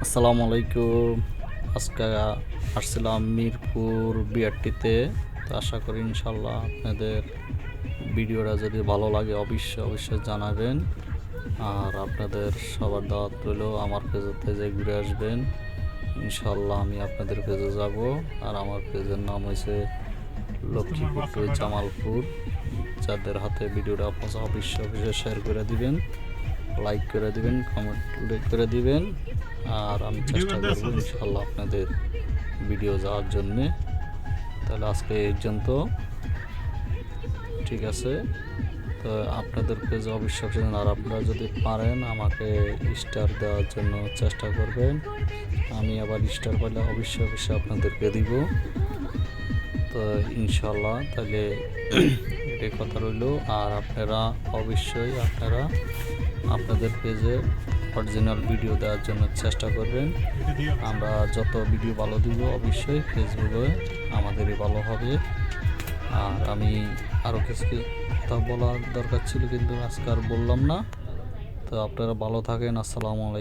আসসালামু আলাইকুম। আজকে আসছিলাম মিরপুর বিআরটিতে। তো আশা করি ইনশাল্লাহ আপনাদের ভিডিওটা যদি ভালো লাগে অবশ্যই জানাবেন। আর আপনাদের সবার দাওয়াত রইল আমার পেজেতে যে ঘুরে আসবেন। ইনশাল্লাহ আমি আপনাদের পেজে যাব। আর আমার পেজের নাম হয়েছে লক্ষ্মীপুর টু জামালপুর। যাদের হাতে ভিডিওটা পৌঁছা অবশ্যই শেয়ার করে দিবেন, লাইক করে দিবেন, কমেন্ট করে দিবেন। আর আমি চেষ্টা করবো ইনশাল্লাহ আপনাদের ভিডিও যাওয়ার জন্যে। তাহলে আজকে এই পর্যন্ত, ঠিক আছে? তো আপনাদের পেজে অবশ্যই, আর আপনারা যদি পারেন আমাকে স্টার দেওয়ার জন্য চেষ্টা করবেন। আমি আবার স্টার পেলে অবশ্যই আপনাদেরকে দিব। তো ইনশাল্লাহ তাহলে এটাই কথা রইল। আর আপনারা অবশ্যই আপনাদের পেজে অরিজিনাল ভিডিও দেওয়ার জন্য চেষ্টা করবেন। আমরা যত ভিডিও ভালো দিব অবশ্যই ফেসবুকে আমাদেরই ভালো হবে। আর আমি আরও কিছু কথা বলার দরকার ছিল, কিন্তু আজকে আর বললাম না। তো আপনারা ভালো থাকেন। আসসালামু আলাইকুম।